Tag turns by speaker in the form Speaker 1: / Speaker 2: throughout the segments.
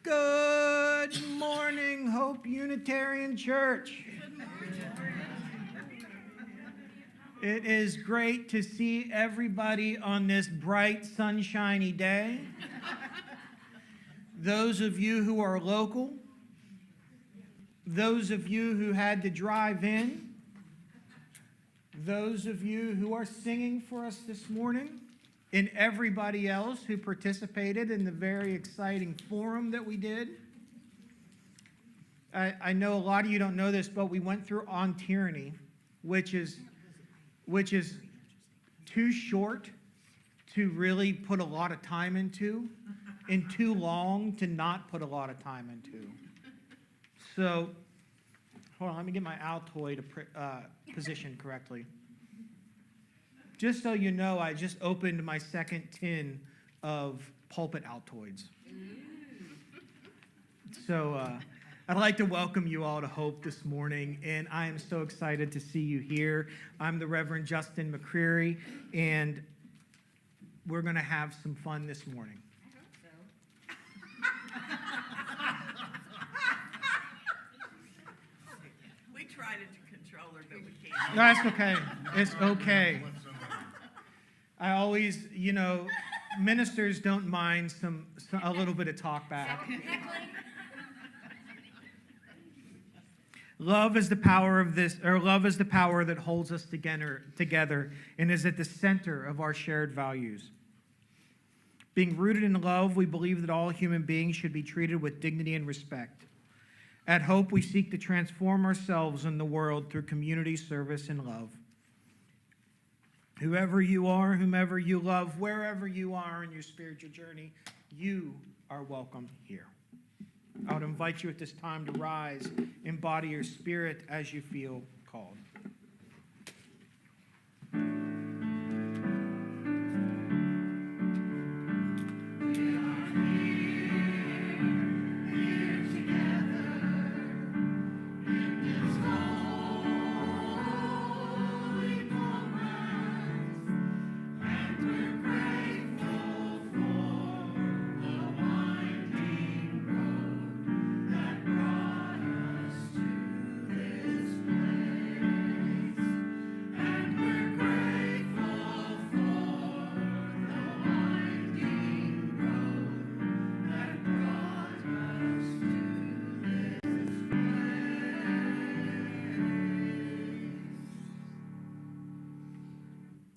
Speaker 1: Good morning, Hope Unitarian Church. It is great to see everybody on this bright, sunshiny day. Those of you who are local, those of you who had to drive in, those of you who are singing for us this morning, and everybody else who participated in the very exciting forum that we did. I know a lot of you don't know this, but we went through On Tyranny, which is too short to really put a lot of time into, and too long to not put a lot of time into. So, hold on, let me get my Altoid positioned correctly. Just so you know, I just opened my second tin of pulpit Altoids. So I'd like to welcome you all to Hope this morning, and I am so excited to see you here. I'm the Reverend Justin McCreary, and we're going to have some fun this morning.
Speaker 2: I hope so. We try to control her, but we can't.
Speaker 1: That's okay. It's okay. I always, ministers don't mind a little bit of talk back. Love is the power that holds us together and is at the center of our shared values. Being rooted in love, we believe that all human beings should be treated with dignity and respect. At Hope, we seek to transform ourselves and the world through community service and love. Whoever you are, whomever you love, wherever you are in your spiritual journey, you are welcome here. I would invite you at this time to rise, embody your spirit as you feel called.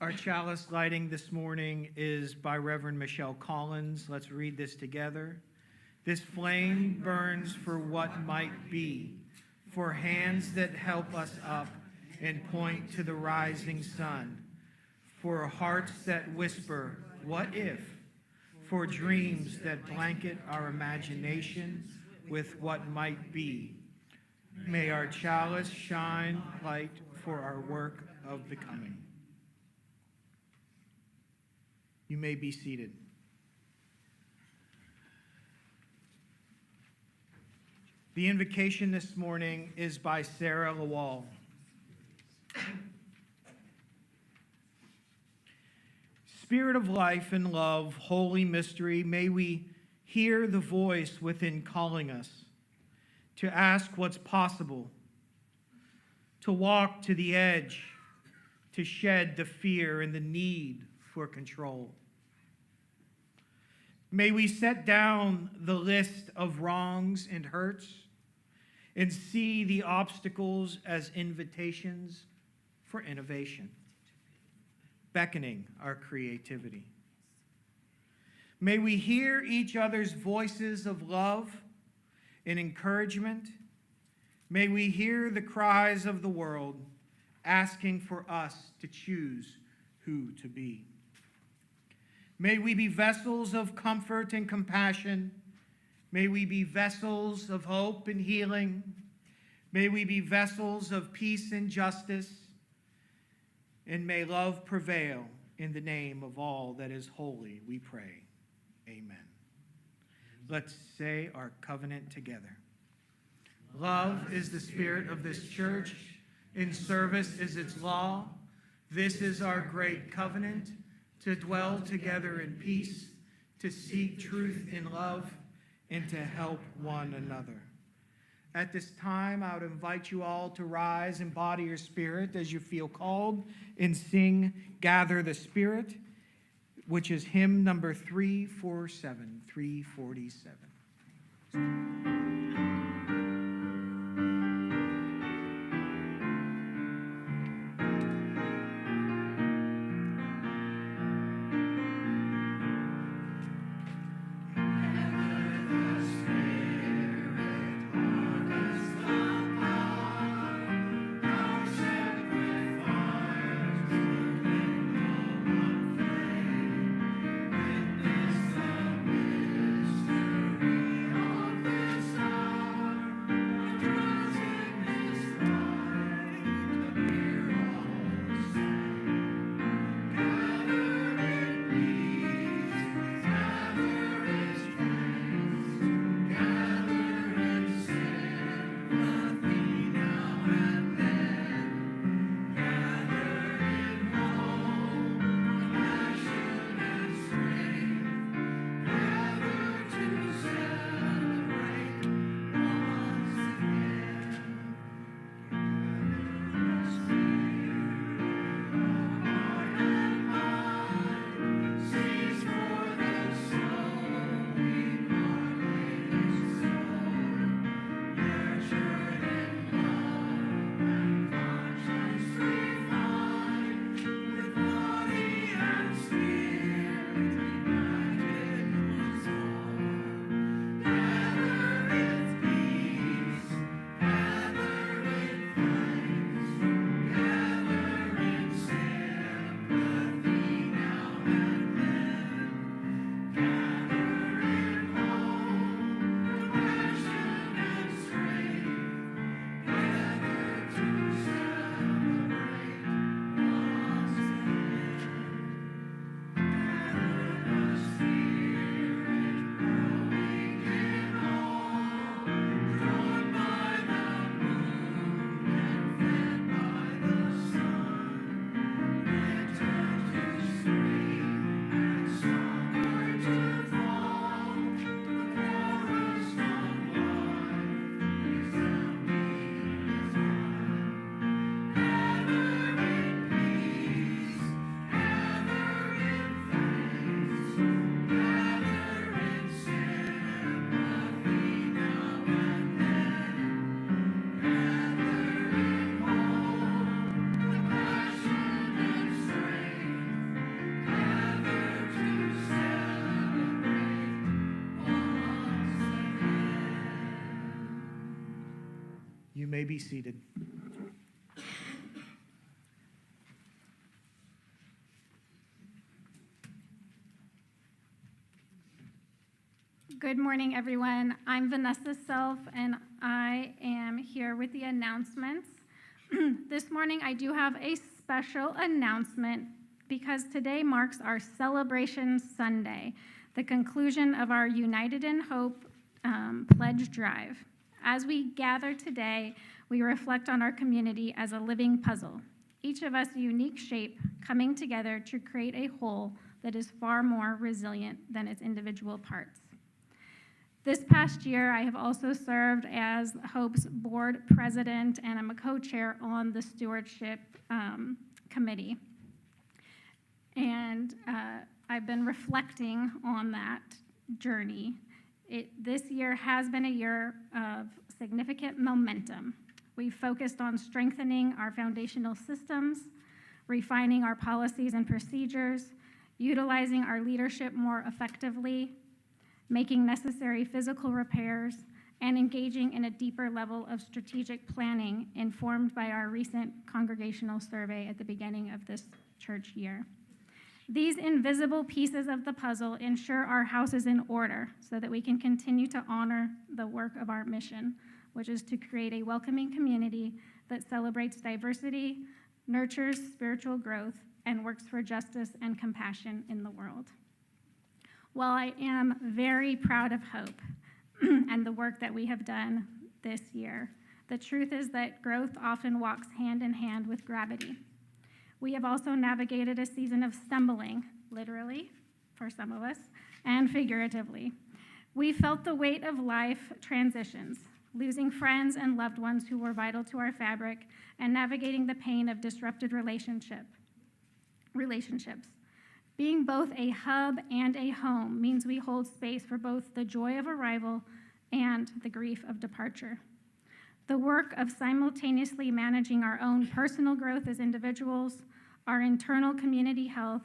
Speaker 1: Our chalice lighting this morning is by Reverend Michelle Collins. Let's read this together. This flame burns for what might be, for hands that help us up and point to the rising sun, for hearts that whisper, what if, for dreams that blanket our imagination with what might be. May our chalice shine light for our work of becoming. You may be seated. The invocation this morning is by Sarah Lawal. Spirit of life and love, holy mystery, may we hear the voice within calling us to ask what's possible, to walk to the edge, to shed the fear and the need for control. May we set down the list of wrongs and hurts and see the obstacles as invitations for innovation, beckoning our creativity. May we hear each other's voices of love and encouragement. May we hear the cries of the world asking for us to choose who to be. May we be vessels of comfort and compassion. May we be vessels of hope and healing. May we be vessels of peace and justice. And may love prevail in the name of all that is holy, we pray. Amen. Let's say our covenant together. Love is the spirit of this church. In service is its law. This is our great covenant, to dwell together in peace, to seek truth in love, and to help one another. At this time, I would invite you all to rise and body your spirit as you feel called and sing Gather the Spirit, which is hymn number 347. You may be seated.
Speaker 3: Good morning, everyone. I'm Vanessa Self, and I am here with the announcements. This morning, I do have a special announcement because today marks our Celebration Sunday, the conclusion of our United in Hope pledge drive. As we gather today, we reflect on our community as a living puzzle, each of us a unique shape coming together to create a whole that is far more resilient than its individual parts. This past year, I have also served as Hope's board president, and I'm a co-chair on the stewardship committee. And I've been reflecting on that journey. This year has been a year of significant momentum. We've focused on strengthening our foundational systems, refining our policies and procedures, utilizing our leadership more effectively, making necessary physical repairs, and engaging in a deeper level of strategic planning informed by our recent congregational survey at the beginning of this church year. These invisible pieces of the puzzle ensure our house is in order so that we can continue to honor the work of our mission, which is to create a welcoming community that celebrates diversity, nurtures spiritual growth, and works for justice and compassion in the world. While I am very proud of Hope and the work that we have done this year, the truth is that growth often walks hand in hand with gravity. We have also navigated a season of stumbling, literally, for some of us, and figuratively. We felt the weight of life transitions, losing friends and loved ones who were vital to our fabric, and navigating the pain of disrupted relationships. Being both a hub and a home means we hold space for both the joy of arrival and the grief of departure. The work of simultaneously managing our own personal growth as individuals, our internal community health,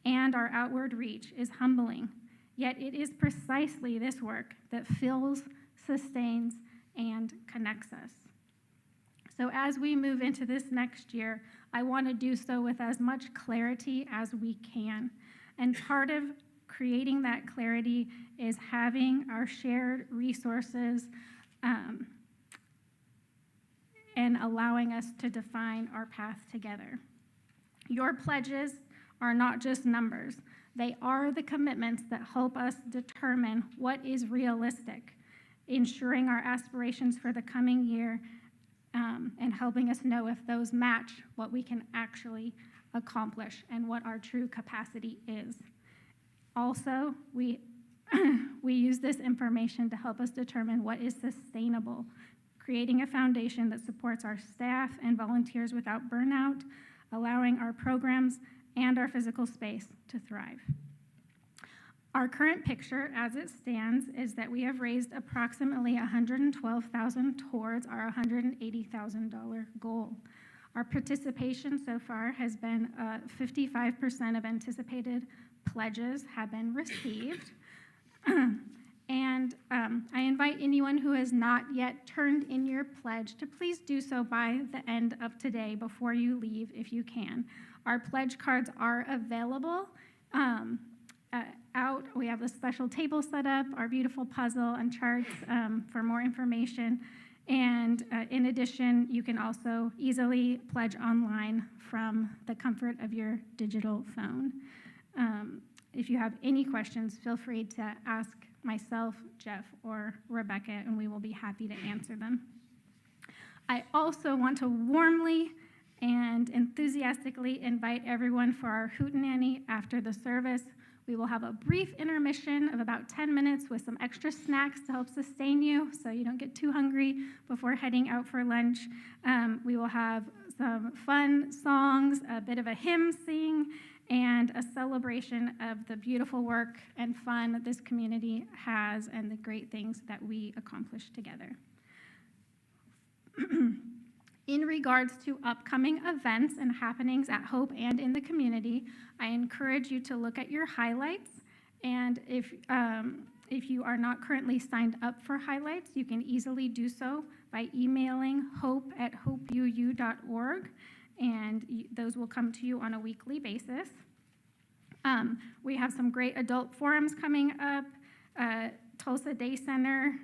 Speaker 3: and our outward reach is humbling, yet it is precisely this work that fills, sustains, and connects us. So as we move into this next year, I want to do so with as much clarity as we can. And part of creating that clarity is having our shared resources and allowing us to define our path together. Your pledges are not just numbers. They are the commitments that help us determine what is realistic, ensuring our aspirations for the coming year and helping us know if those match what we can actually accomplish and what our true capacity is. Also, we use this information to help us determine what is sustainable, creating a foundation that supports our staff and volunteers without burnout, allowing our programs and our physical space to thrive. Our current picture, as it stands, is that we have raised approximately $112,000 towards our $180,000 goal. Our participation so far has been 55% of anticipated pledges have been received. And I invite anyone who has not yet turned in your pledge to please do so by the end of today before you leave if you can. Our pledge cards are available out. We have a special table set up, our beautiful puzzle and charts for more information. And in addition, you can also easily pledge online from the comfort of your digital phone. If you have any questions, feel free to ask myself, Jeff, or Rebecca, and we will be happy to answer them. I also want to warmly and enthusiastically invite everyone for our hootenanny after the service. We will have a brief intermission of about 10 minutes with some extra snacks to help sustain you so you don't get too hungry before heading out for lunch. We will have some fun songs, a bit of a hymn sing, and a celebration of the beautiful work and fun that this community has and the great things that we accomplish together. In regards to upcoming events and happenings at Hope and in the community, I encourage you to look at your highlights, and if you are not currently signed up for highlights, you can easily do so by emailing hope@hopeuu.org, and those will come to you on a weekly basis. We have some great adult forums coming up. Tulsa Day Center,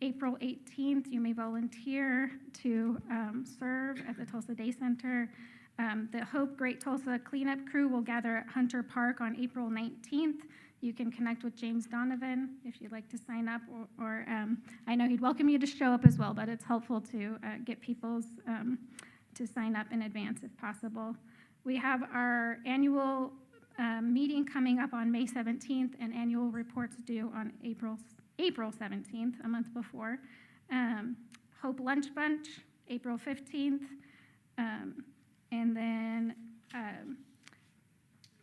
Speaker 3: April 18th, you may volunteer to serve at the Tulsa Day Center. The Hope Great Tulsa Cleanup Crew will gather at Hunter Park on April 19th. You can connect with James Donovan if you'd like to sign up, or I know he'd welcome you to show up as well, but it's helpful to get people's to sign up in advance if possible. We have our annual meeting coming up on May 17th and annual reports due on April 17th, a month before. Hope Lunch Bunch, April 15th. And then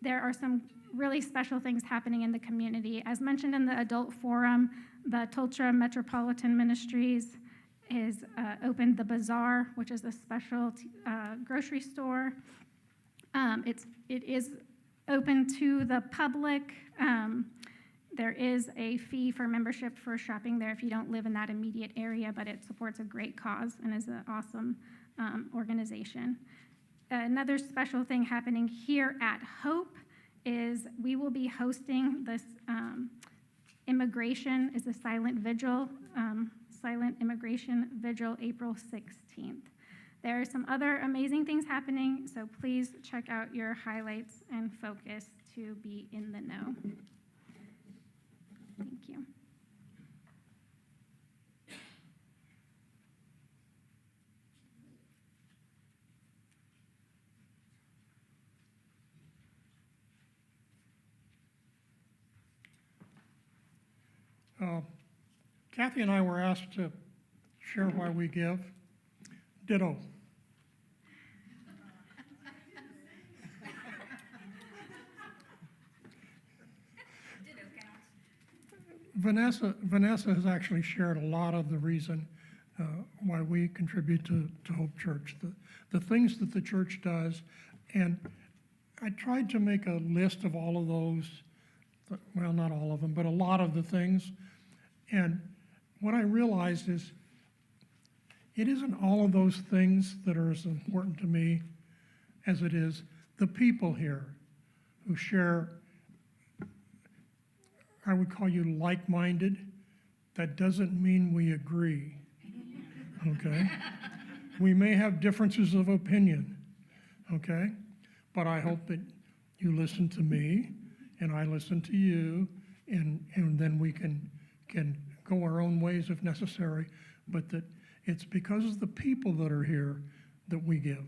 Speaker 3: there are some really special things happening in the community. As mentioned in the adult forum, the Tulsa Metropolitan Ministries has opened the Bazaar, which is a special grocery store. It is open to the public. There is a fee for membership for shopping there if you don't live in that immediate area, but it supports a great cause and is an awesome organization. Another special thing happening here at Hope is we will be hosting this immigration is a silent vigil, silent immigration vigil, April 16th. There are some other amazing things happening, so please check out your highlights and focus to be in the know. Thank you.
Speaker 4: Kathy and I were asked to share why we give. Ditto. Vanessa has actually shared a lot of the reason why we contribute to Hope Church, the things that the church does. And I tried to make a list of all of those, well, not all of them, but a lot of the things. And what I realized is it isn't all of those things that are as important to me as it is the people here who share, I would call you like-minded. That doesn't mean we agree, okay? We may have differences of opinion, okay? But I hope that you listen to me and I listen to you, and then we can go our own ways if necessary, but that it's because of the people that are here that we give.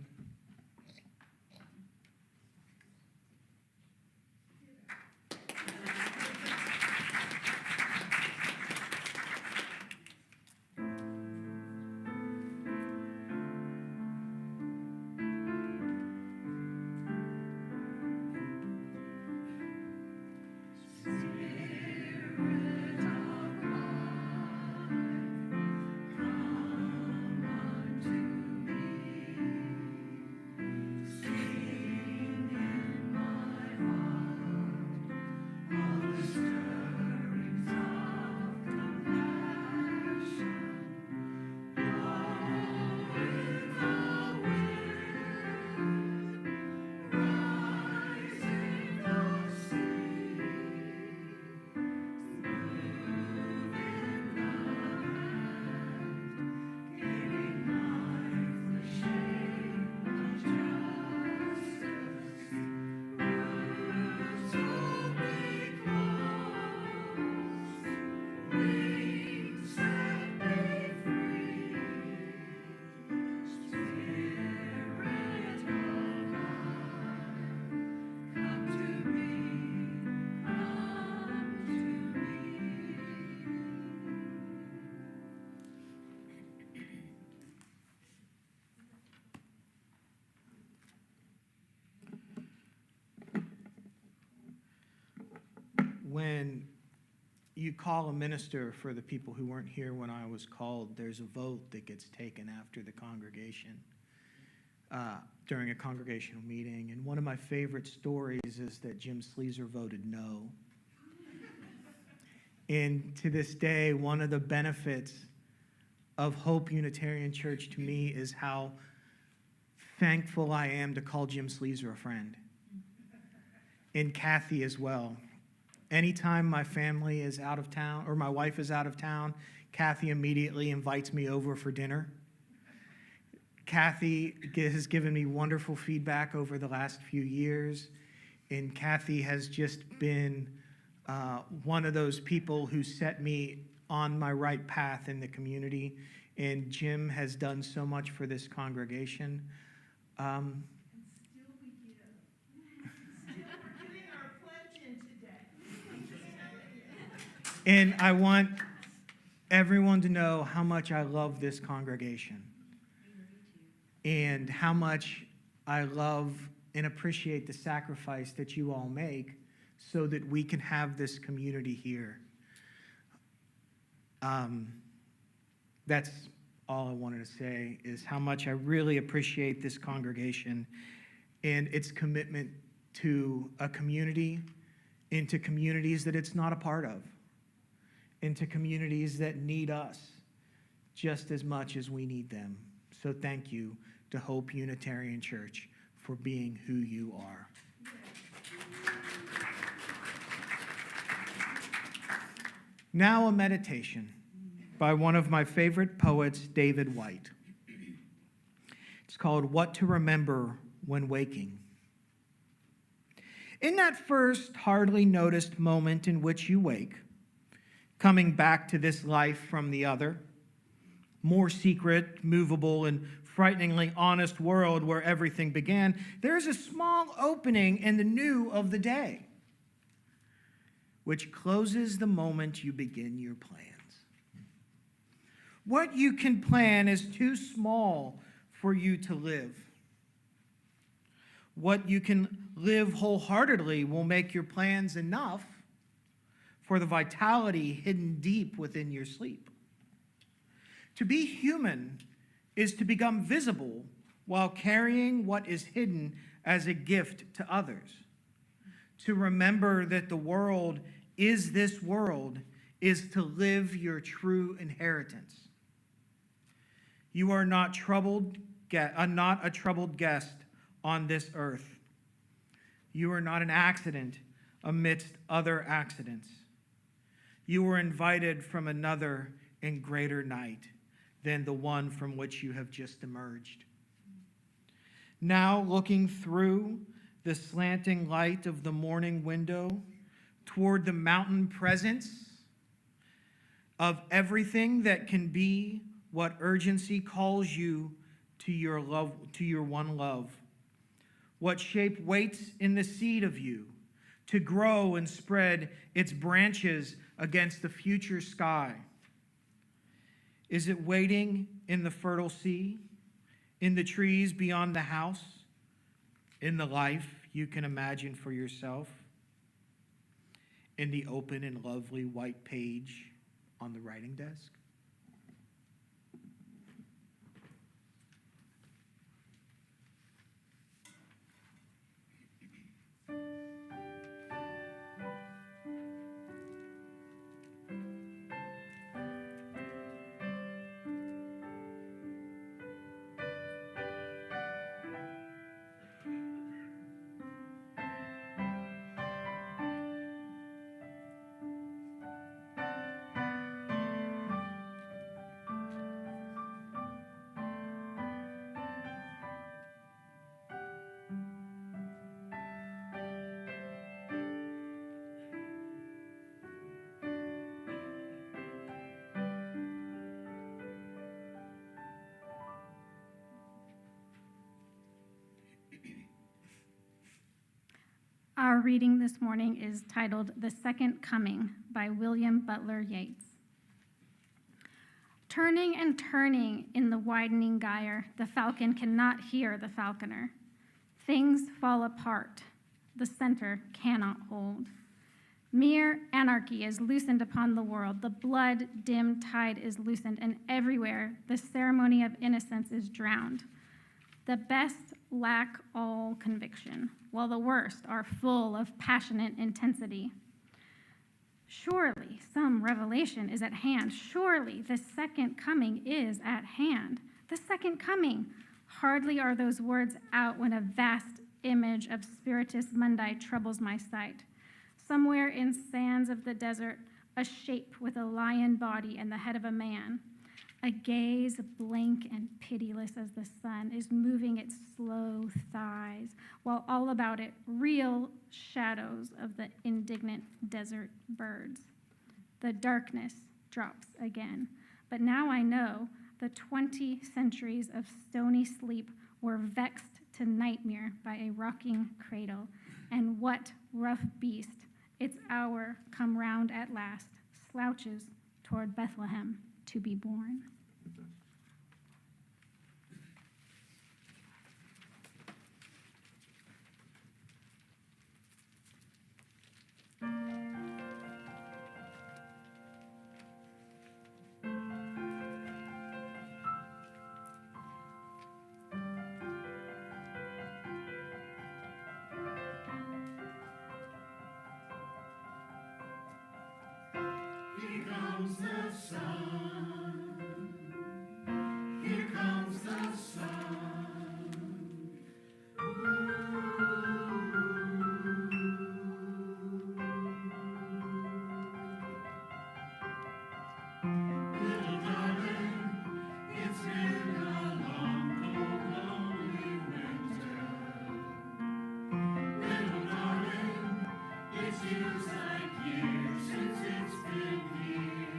Speaker 1: When you call a minister, for the people who weren't here when I was called, there's a vote that gets taken after the congregation, during a congregational meeting. And one of my favorite stories is that Jim Sleezer voted no. And to this day, one of the benefits of Hope Unitarian Church to me is how thankful I am to call Jim Sleezer a friend. And Kathy as well. Anytime my family is out of town, or my wife is out of town, Kathy immediately invites me over for dinner. Kathy has given me wonderful feedback over the last few years, and Kathy has just been one of those people who set me on my right path in the community, and Jim has done so much for this congregation. And I want everyone to know how much I love this congregation and how much I love and appreciate the sacrifice that you all make so that we can have this community here. That's all I wanted to say, is how much I really appreciate this congregation and its commitment to a community, into communities that it's not a part of, into communities that need us just as much as we need them. So thank you to Hope Unitarian Church for being who you are. Now a meditation by one of my favorite poets, David White. It's called What to Remember When Waking. In that first hardly noticed moment in which you wake, coming back to this life from the other, more secret, movable, and frighteningly honest world where everything began, there is a small opening in the new of the day. which closes the moment you begin your plans. What you can plan is too small for you to live. What you can live wholeheartedly will make your plans enough for the vitality hidden deep within your sleep. To be human is to become visible while carrying what is hidden as a gift to others. To remember that the world is this world is to live your true inheritance. You are not not a troubled guest on this earth. You are not an accident amidst other accidents. You were invited from another and greater night than the one from which you have just emerged. Now, looking through the slanting light of the morning window toward the mountain presence of everything that can be what urgency calls you to your love, to your one love. What shape waits in the seed of you to grow and spread its branches against the future sky? Is it waiting in the fertile sea, in the trees beyond the house, in the life you can imagine for yourself, in the open and lovely white page on the writing desk?
Speaker 3: Our reading this morning is titled The Second Coming by William Butler Yeats. Turning and turning in the widening gyre, the falcon cannot hear the falconer. Things fall apart. The center cannot hold. Mere anarchy is loosened upon the world. The blood-dimmed tide is loosened, and everywhere the ceremony of innocence is drowned. The best lack all conviction, while the worst are full of passionate intensity. Surely some revelation is at hand. Surely the second coming is at hand. The second coming. Hardly are those words out when a vast image of Spiritus Mundi troubles my sight. Somewhere in sands of the desert, a shape with a lion body and the head of a man. A gaze blank and pitiless as the sun is moving its slow thighs, while all about it real shadows of the indignant desert birds. The darkness drops again, but now I know the 20 centuries of stony sleep were vexed to nightmare by a rocking cradle, and what rough beast, its hour come round at last, slouches toward Bethlehem to be born.
Speaker 5: Here comes the sun. Here comes the sun. Little darling, it's been a long, cold, lonely winter. Little darling, it feels like years since it's been here.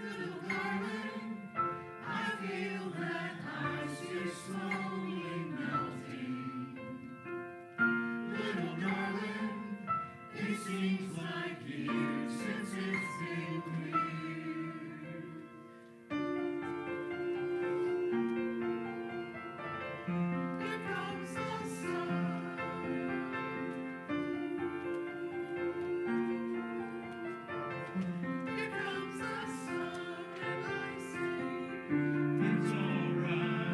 Speaker 5: Little darling, I feel that ice is slowly melting. Little darling, it seems like years since it's been clear. Here comes the sun. Here comes the sun, and I say, it's all right,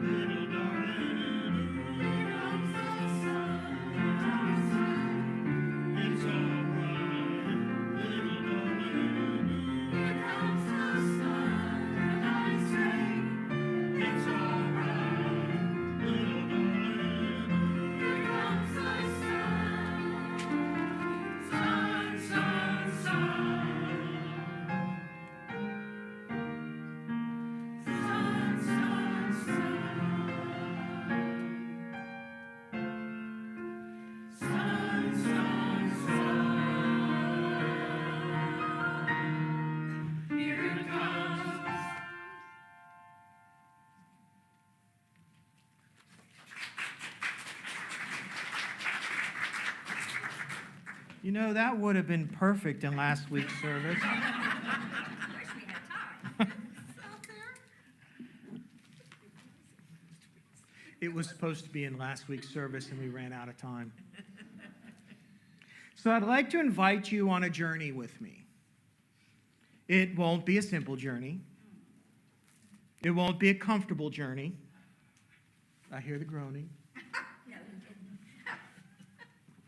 Speaker 5: little darling. Here comes the sun, and I say, it's all right, little darling. Here comes the sun, and I say, it's all right, little darling. Here comes the sun, sun, sun, sun. Sun, sun, sun. Sun, sun, sun. Here it comes.
Speaker 1: You know, that would have been perfect in last week's service.
Speaker 2: Wish we had time. Out there.
Speaker 1: It was supposed to be in last week's service, and we ran out of time. So I'd like to invite you on a journey with me. It won't be a simple journey. It won't be a comfortable journey. I hear the groaning.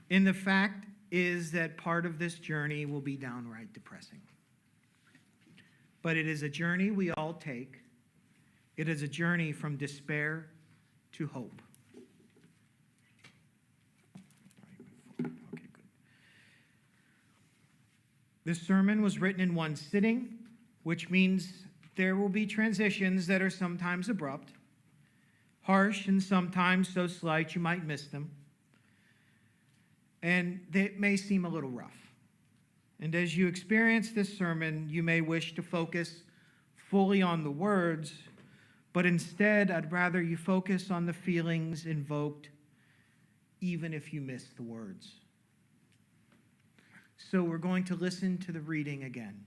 Speaker 1: And the fact is that part of this journey will be downright depressing. But it is a journey we all take. It is a journey from despair to hope. Okay, good. This sermon was written in one sitting, which means there will be transitions that are sometimes abrupt, harsh, and sometimes so slight you might miss them. And they may seem a little rough. And as you experience this sermon, you may wish to focus fully on the words, but instead, I'd rather you focus on the feelings invoked, even if you miss the words. So we're going to listen to the reading again.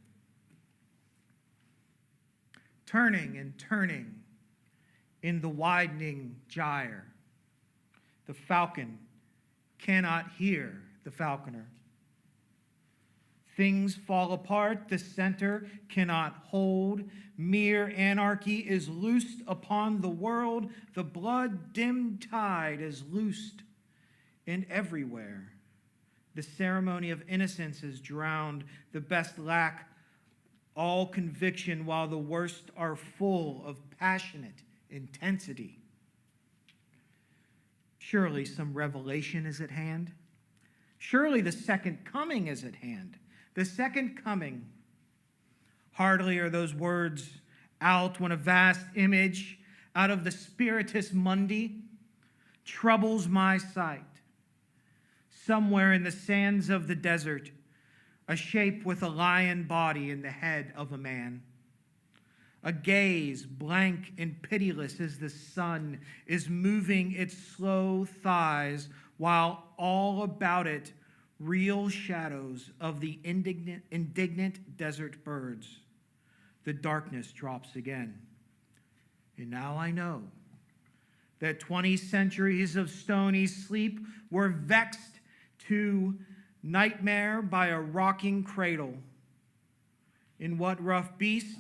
Speaker 1: Turning and turning in the widening gyre, the falcon cannot hear the falconer. Things fall apart, the center cannot hold. Mere anarchy is loosed upon the world. The blood-dimmed tide is loosed and everywhere. The ceremony of innocence is drowned. The best lack all conviction, while the worst are full of passionate intensity. Surely some revelation is at hand. Surely the second coming is at hand. The second coming. Hardly are those words out when a vast image out of the Spiritus Mundi troubles my sight. Somewhere in the sands of the desert, a shape with a lion body and the head of a man. A gaze blank and pitiless as the sun is moving its slow thighs, while all about it real shadows of the indignant desert birds. The darkness drops again. And now I know that 20 centuries of stony sleep were vexed to nightmare by a rocking cradle. In what rough beast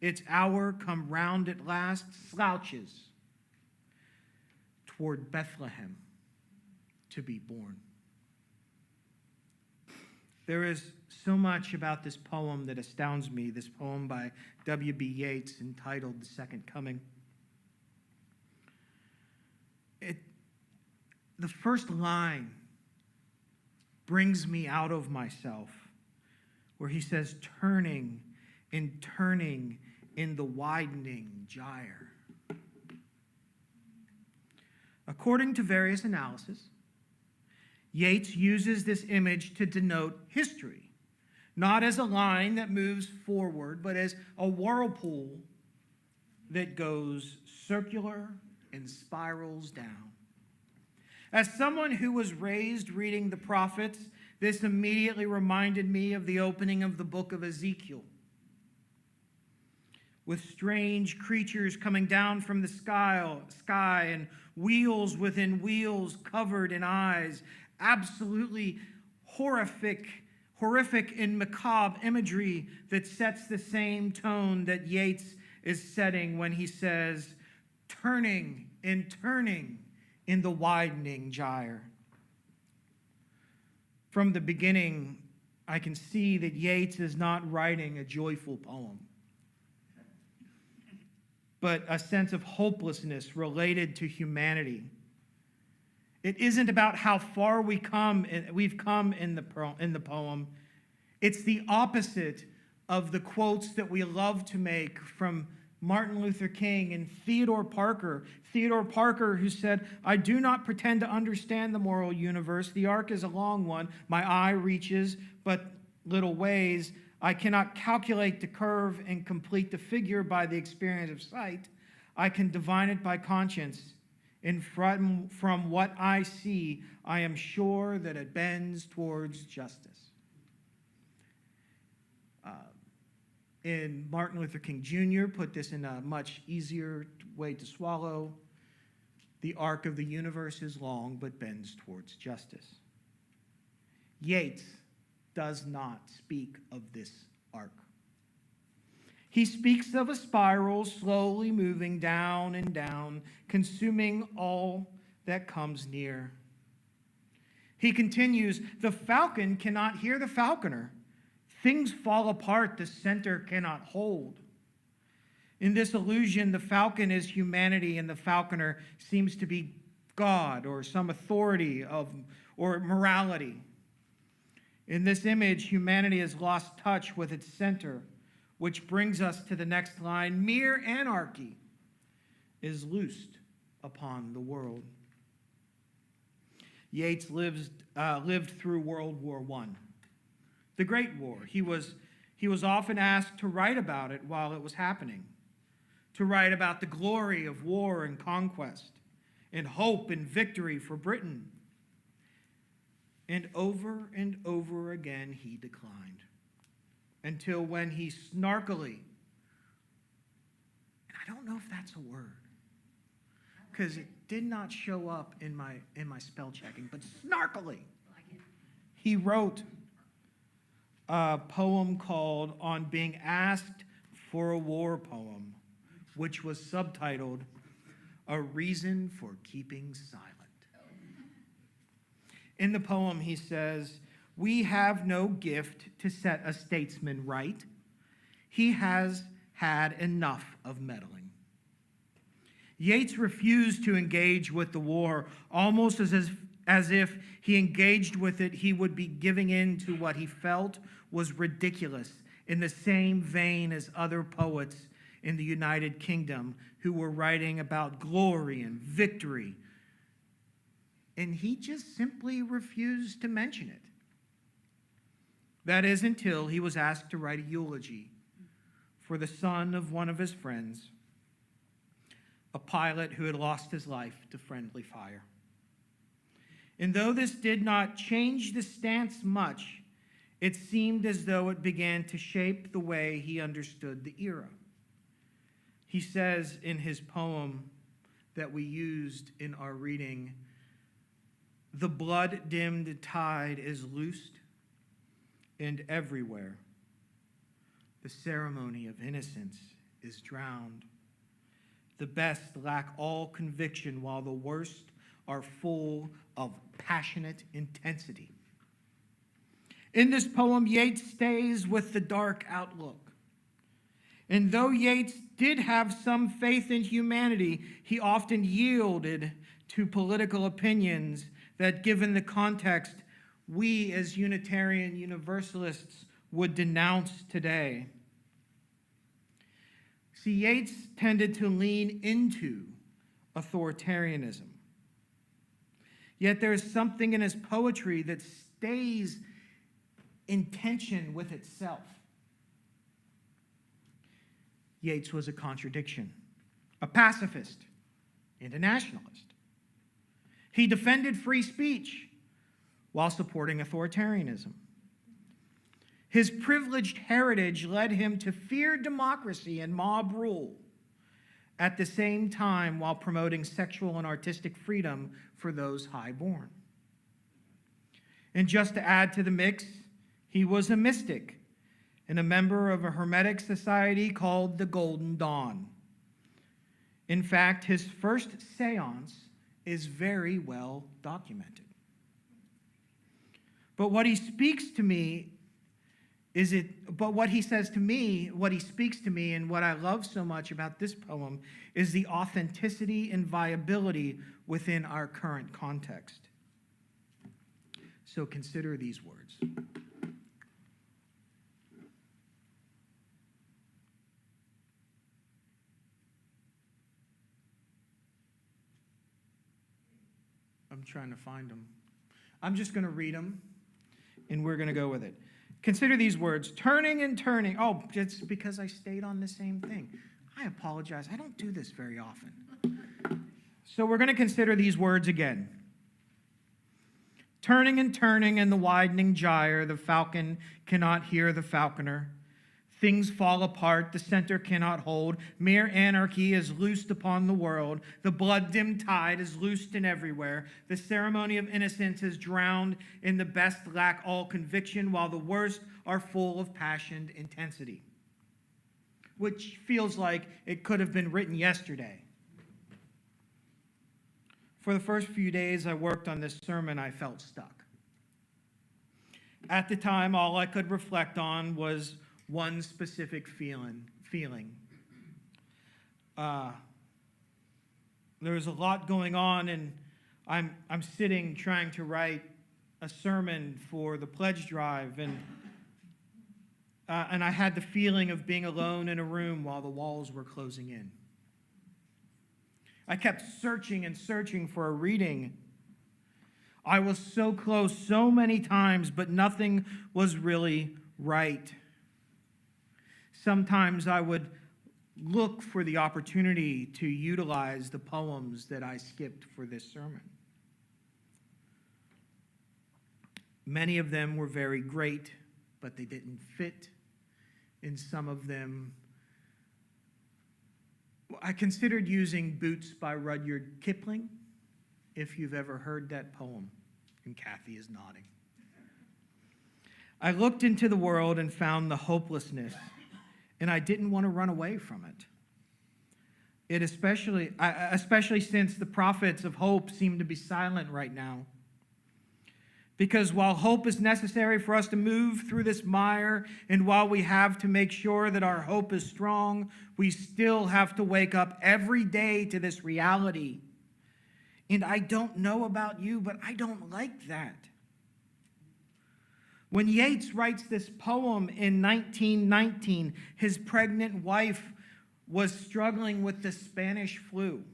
Speaker 1: its hour come round at last slouches toward Bethlehem to be born. There is so much about this poem that astounds me, this poem by W.B. Yeats entitled The Second Coming. The first line brings me out of myself, where he says, turning and turning in the widening gyre. According to various analysis, Yeats uses this image to denote history, not as a line that moves forward, but as a whirlpool that goes circular and spirals down. As someone who was raised reading the prophets, this immediately reminded me of the opening of the book of Ezekiel, with strange creatures coming down from the sky and wheels within wheels covered in eyes, absolutely horrific and macabre imagery that sets the same tone that Yeats is setting when he says, turning and turning in the widening gyre. From the beginning, I can see that Yeats is not writing a joyful poem, but a sense of hopelessness related to humanity. It isn't about how far we've come in the poem. It's the opposite of the quotes that we love to make from Martin Luther King and Theodore Parker. Theodore Parker, who said, "I do not pretend to understand the moral universe. The arc is a long one. My eye reaches but little ways. I cannot calculate the curve and complete the figure by the experience of sight. I can divine it by conscience. And from what I see, I am sure that it bends towards justice." And Martin Luther King Jr. put this in a much easier way to swallow. The arc of the universe is long, but bends towards justice. Yeats does not speak of this arc. He speaks of a spiral slowly moving down and down, consuming all that comes near. He continues, "The falcon cannot hear the falconer. Things fall apart the center cannot hold." In this illusion, the falcon is humanity and the falconer seems to be God or some authority or morality. In this image, humanity has lost touch with its center, which brings us to the next line: mere anarchy is loosed upon the world. Yeats lived through World War I, the Great War. He was often asked to write about it while it was happening, to write about the glory of war and conquest, and hope and victory for Britain. And over again he declined, until when he snarkily, and I don't know if that's a word, because it did not show up in my spell checking, but snarkily, he wrote a poem called "On Being Asked for a War Poem," which was subtitled "A Reason for Keeping Silent." In the poem, he says, "We have no gift to set a statesman right. He has had enough of meddling." Yeats refused to engage with the war, almost as if he engaged with it, he would be giving in to what he felt was ridiculous, in the same vein as other poets in the United Kingdom who were writing about glory and victory. And he just simply refused to mention it. That is until he was asked to write a eulogy for the son of one of his friends, a pilot who had lost his life to friendly fire. And though this did not change the stance much, it seemed as though it began to shape the way he understood the era. He says in his poem that we used in our reading, "The blood-dimmed tide is loosed, and everywhere the ceremony of innocence is drowned. The best lack all conviction, while the worst are full of passionate intensity." In this poem, Yeats stays with the dark outlook. And though Yeats did have some faith in humanity, he often yielded to political opinions that, given the context, we as Unitarian Universalists would denounce today. See, Yeats tended to lean into authoritarianism. Yet there's something in his poetry that stays in tension with itself. Yeats was a contradiction, a pacifist and a nationalist. He defended free speech while supporting authoritarianism. His privileged heritage led him to fear democracy and mob rule, at the same time while promoting sexual and artistic freedom for those high-born. And just to add to the mix, he was a mystic and a member of a Hermetic society called the Golden Dawn. In fact, his first seance is very well documented. But what he speaks to me what he says to me, what he speaks to me, and what I love so much about this poem is the authenticity and viability within our current context. So consider these words. I'm trying to find them. I'm just going to read them, and we're going to go with it. Consider these words, turning and turning. Oh, it's because I stayed on the same thing. I apologize. I don't do this very often. So we're going to consider these words again. Turning and turning in the widening gyre, the falcon cannot hear the falconer. Things fall apart, the center cannot hold. Mere anarchy is loosed upon the world. The blood-dimmed tide is loosed in everywhere. The ceremony of innocence is drowned in the best lack all conviction, while the worst are full of passioned intensity. Which feels like it could have been written yesterday. For the first few days I worked on this sermon, I felt stuck. At the time, all I could reflect on was one specific feeling. There was a lot going on, and I'm sitting trying to write a sermon for the pledge drive, and I had the feeling of being alone in a room while the walls were closing in. I kept searching and searching for a reading. I was so close so many times, but nothing was really right. Sometimes I would look for the opportunity to utilize the poems that I skipped for this sermon. Many of them were very great, but they didn't fit. In some of them, I considered using Boots by Rudyard Kipling, if you've ever heard that poem, and Kathy is nodding. I looked into the world and found the hopelessness, and I didn't want to run away from it. Especially since the prophets of hope seem to be silent right now. Because while hope is necessary for us to move through this mire, and while we have to make sure that our hope is strong, we still have to wake up every day to this reality. And I don't know about you, but I don't like that. When Yeats writes this poem in 1919, his pregnant wife was struggling with the Spanish flu.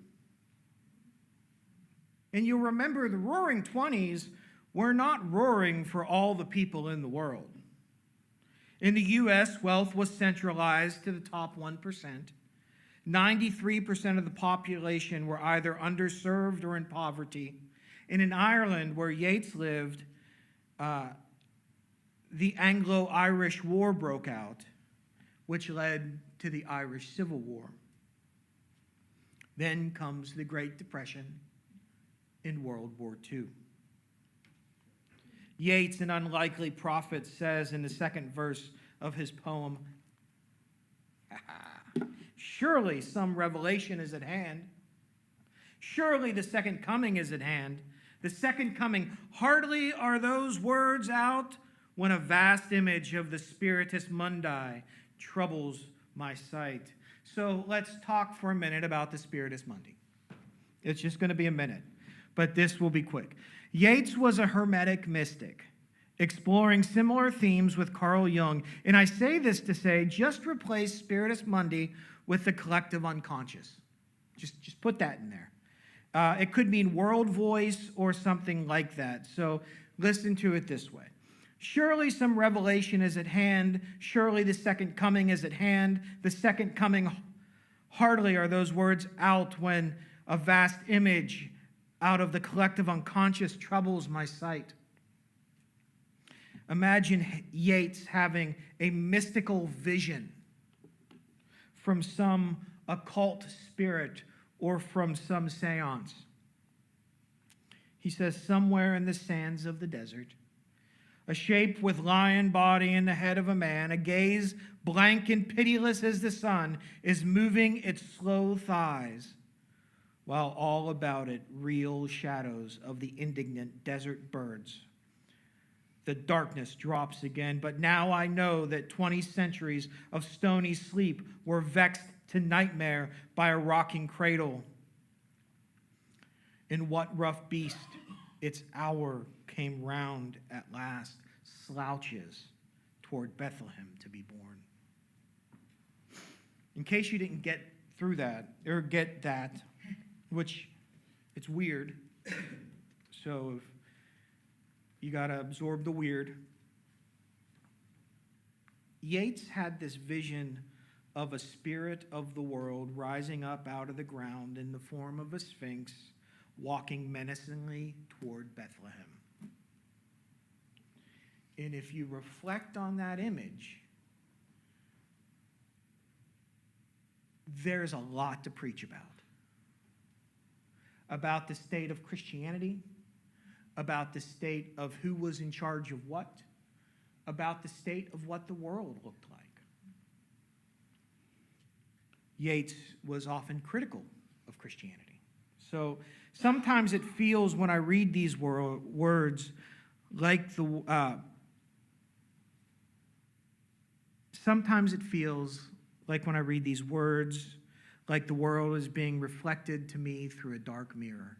Speaker 1: And you'll remember the Roaring Twenties were not roaring for all the people in the world. In the U.S., wealth was centralized to the top 1%. 93% of the population were either underserved or in poverty. And in Ireland, where Yeats lived, the Anglo-Irish War broke out, which led to the Irish Civil War. Then comes the Great Depression in World War II. Yeats, an unlikely prophet, says in the second verse of his poem, surely some revelation is at hand. Surely the second coming is at hand. The second coming, hardly are those words out when a vast image of the Spiritus Mundi troubles my sight. So let's talk for a minute about the Spiritus Mundi. It's just going to be a minute, but this will be quick. Yeats was a Hermetic mystic, exploring similar themes with Carl Jung. And I say this to say, just replace Spiritus Mundi with the collective unconscious. Just put that in there. It could mean world voice or something like that. So listen to it this way. Surely some revelation is at hand. Surely the second coming is at hand. The second coming, hardly are those words out when a vast image out of the collective unconscious troubles my sight. Imagine Yeats having a mystical vision from some occult spirit or from some seance. He says, somewhere in the sands of the desert, a shape with lion body and the head of a man, a gaze blank and pitiless as the sun, is moving its slow thighs, while all about it reel shadows of the indignant desert birds. The darkness drops again, but now I know that 20 centuries of stony sleep were vexed to nightmare by a rocking cradle. In what rough beast its hour came round at last, slouches toward Bethlehem to be born. In case you didn't get through that, or get that, which it's weird, so if you got to absorb the weird. Yeats had this vision of a spirit of the world rising up out of the ground in the form of a sphinx, walking menacingly toward Bethlehem. And if you reflect on that image, there's a lot to preach about the state of Christianity, about the state of who was in charge of what, about the state of what the world looked like. Yeats was often critical of Christianity. So sometimes it feels when I read these words like sometimes it feels like when I read these words like the world is being reflected to me through a dark mirror.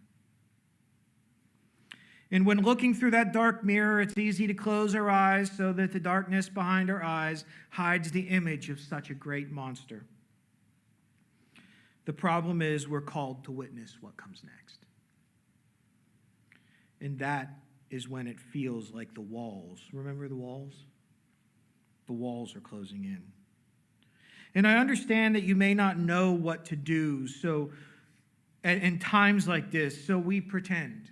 Speaker 1: And when looking through that dark mirror, it's easy to close our eyes so that the darkness behind our eyes hides the image of such a great monster. The problem is we're called to witness what comes next. And that is when it feels like the walls. Remember the walls? The walls are closing in. And I understand that you may not know what to do, so in times like this, so we pretend.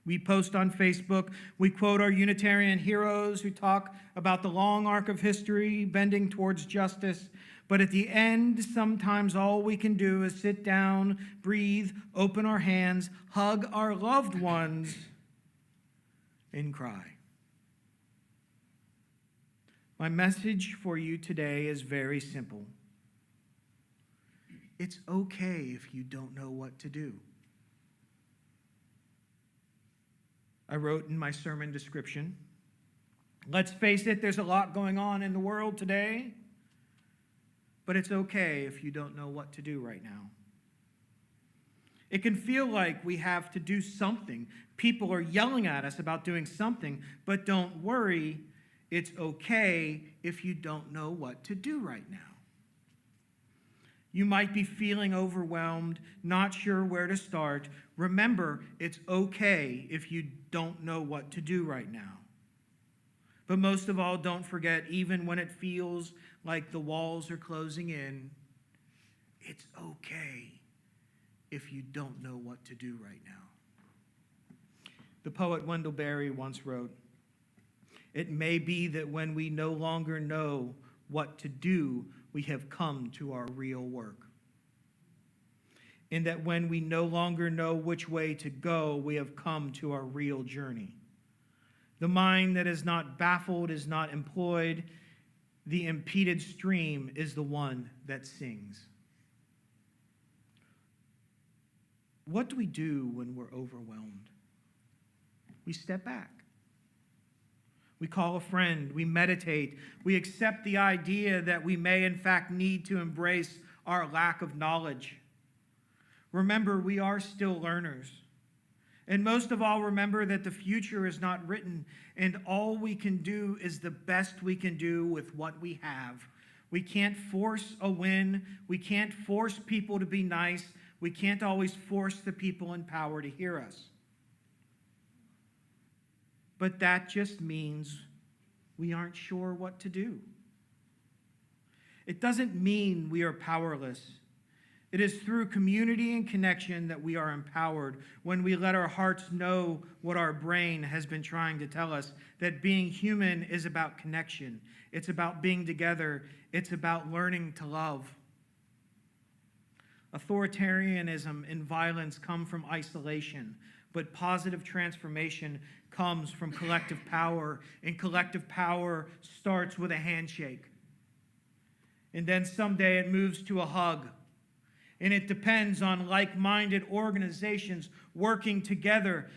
Speaker 1: We post on Facebook, we quote our Unitarian heroes who talk about the long arc of history bending towards justice, but at the end, sometimes all we can do is sit down, breathe, open our hands, hug our loved ones, and cry. My message for you today is very simple. It's okay if you don't know what to do. I wrote in my sermon description, let's face it, there's a lot going on in the world today, but it's okay if you don't know what to do right now. It can feel like we have to do something. People are yelling at us about doing something, but don't worry, it's okay if you don't know what to do right now. You might be feeling overwhelmed, not sure where to start. Remember, it's okay if you don't know what to do right now. But most of all, don't forget, even when it feels like the walls are closing in, it's okay if you don't know what to do right now. The poet Wendell Berry once wrote, "It may be that when we no longer know what to do, we have come to our real work. And that when we no longer know which way to go, we have come to our real journey. The mind that is not baffled is not employed. The impeded stream is the one that sings." What do we do when we're overwhelmed? We step back. We call a friend, we meditate, we accept the idea that we may in fact need to embrace our lack of knowledge. Remember, we are still learners. And most of all, remember that the future is not written, and all we can do is the best we can do with what we have. We can't force a win. We can't force people to be nice. We can't always force the people in power to hear us. But that just means we aren't sure what to do. It doesn't mean we are powerless. It is through community and connection that we are empowered when we let our hearts know what our brain has been trying to tell us, that being human is about connection. It's about being together. It's about learning to love. Authoritarianism and violence come from isolation, but positive transformation comes from collective power, and collective power starts with a handshake. And then someday it moves to a hug. And it depends on like-minded organizations working together.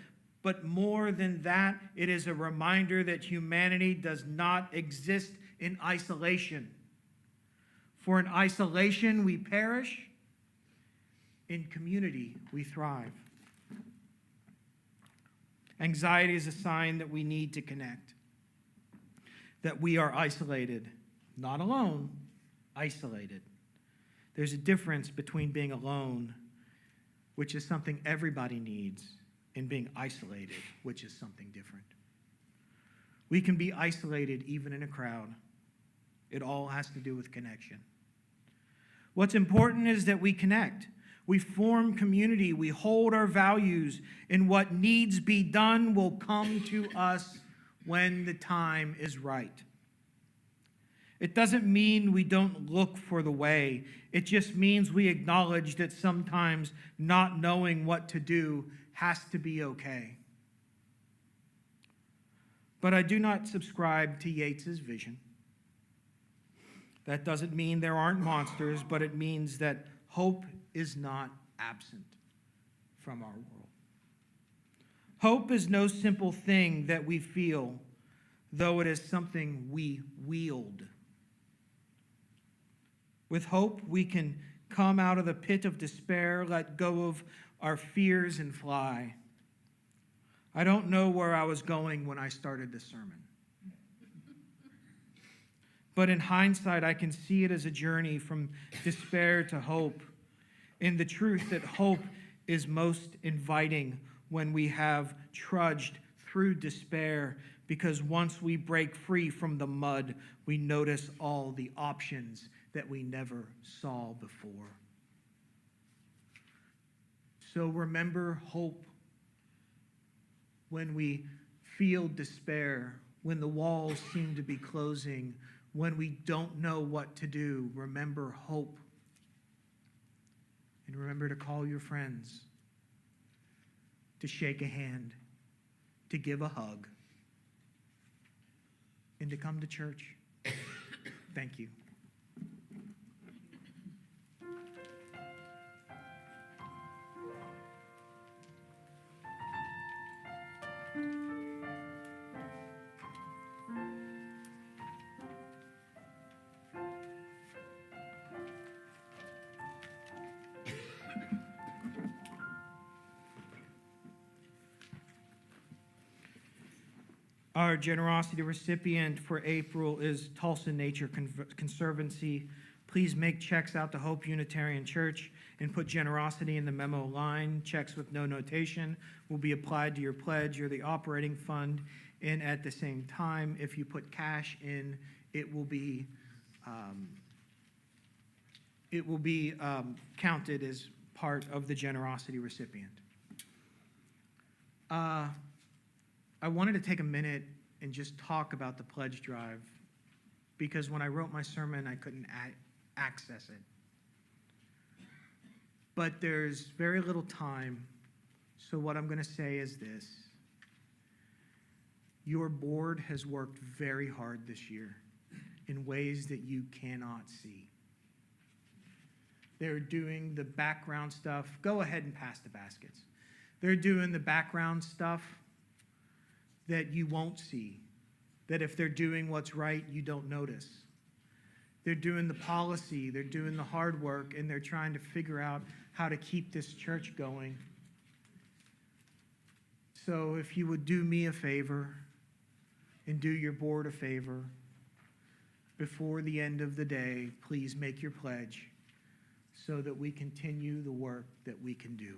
Speaker 1: But more than that, it is a reminder that humanity does not exist in isolation. For in isolation we perish, in community we thrive. Anxiety is a sign that we need to connect, that we are isolated, not alone, isolated. There's a difference between being alone, which is something everybody needs, and being isolated, which is something different. We can be isolated even in a crowd. It all has to do with connection. What's important is that we connect. We form community. We hold our values, and what needs be done will come to us when the time is right. It doesn't mean we don't look for the way. It just means we acknowledge that sometimes not knowing what to do has to be okay. But I do not subscribe to Yeats's vision. That doesn't mean there aren't monsters, but it means that hope is not absent from our world. Hope is no simple thing that we feel, though it is something we wield. With hope, we can come out of the pit of despair, let go of our fears, and fly. I don't know where I was going when I started this sermon. But in hindsight, I can see it as a journey from despair to hope, in the truth that hope is most inviting when we have trudged through despair, because once we break free from the mud, we notice all the options that we never saw before. So remember hope when we feel despair, when the walls seem to be closing, when we don't know what to do. Remember hope. And remember to call your friends, to shake a hand, to give a hug, and to come to church. Thank you. Our generosity recipient for April is Tulsa Nature Conservancy. Please make checks out to Hope Unitarian Church and put generosity in the memo line. Checks with no notation will be applied to your pledge or the operating fund. And at the same time, if you put cash in, it will be counted as part of the generosity recipient. I wanted to take a minute and just talk about the pledge drive, because when I wrote my sermon, I couldn't access it. But there's very little time, so what I'm going to say is this. Your board has worked very hard this year in ways that you cannot see. They're doing the background stuff. Go ahead and pass the baskets. They're doing the background stuff that you won't see, that if they're doing what's right, you don't notice. They're doing the policy, they're doing the hard work, and they're trying to figure out how to keep this church going. So if you would do me a favor and do your board a favor, before the end of the day, please make your pledge so that we continue the work that we can do.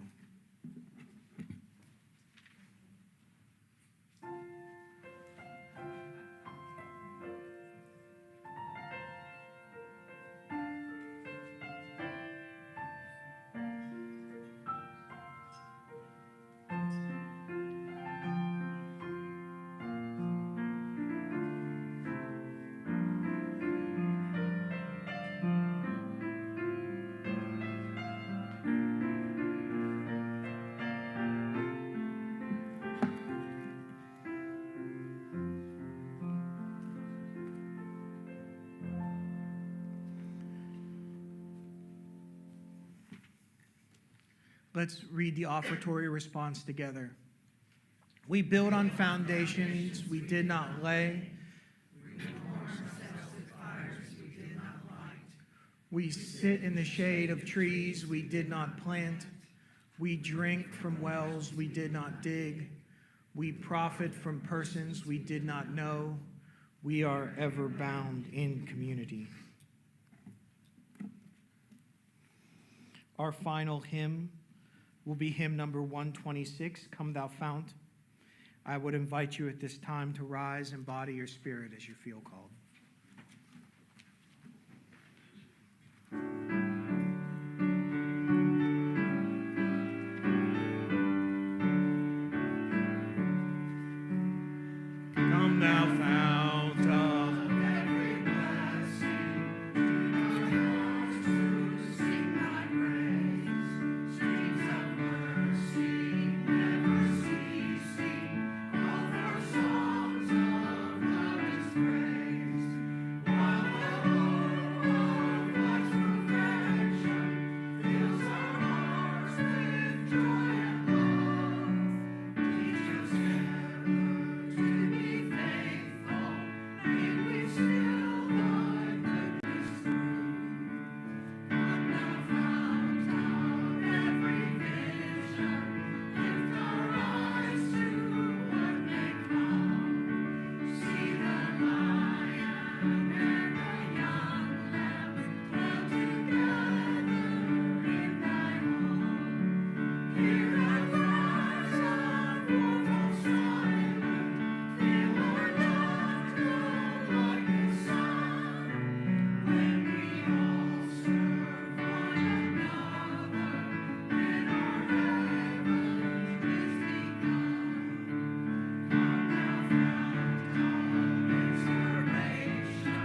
Speaker 1: Let's read the offertory response together. We build on foundations we did not lay. We sit in the shade of trees we did not plant. We drink from wells we did not dig. We profit from persons we did not know. We are ever bound in community. Our final hymn will be hymn number 126, Come Thou Fount. I would invite you at this time to rise and body your spirit as you feel called. Come thou fount of
Speaker 5: Every blessing, to sing thy praise. Streams of mercy never ceasing, all our songs of loudest praise. While the hope of life's perfection fills our hearts with joy and love, teach us ever to be faithful, may we still thy goodness prove. Come thou fount of every vision, lift our eyes to what may come. See the lion and the young lamb dwell together in thy home. Hear the cries of mortal silent, feel our laughter like the sun. When we all serve one another, then our heaven is begun. Come thou fount of inspiration,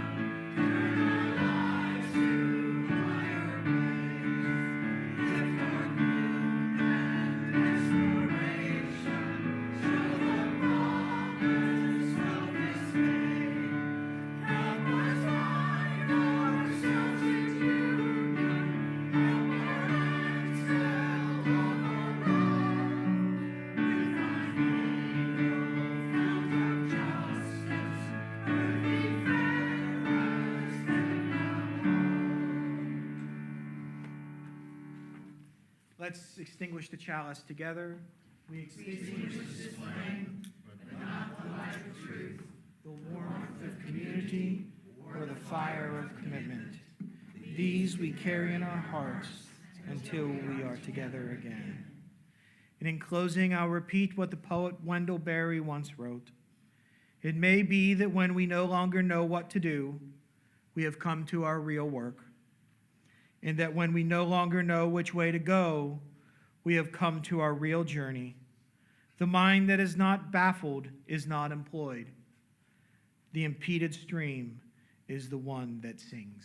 Speaker 5: turn our lives to higher ways. Lift our gloom and desperation, show the promise of this day. Help us find ourselves in union, help our hands tell of our love. With thine halo, fount of justice, earthly fairest than
Speaker 1: Let's extinguish the chalice together. We extinguish this flame, but not the light of truth, the warmth of community, or the fire of commitment. These we carry in our hearts until we are together again. And in closing, I'll repeat what the poet Wendell Berry once wrote. It may be that when we no longer know what to do, we have come to our real work. And that when we no longer know which way to go, we have come to our real journey. The mind that is not baffled is not employed. The impeded stream is the one that sings.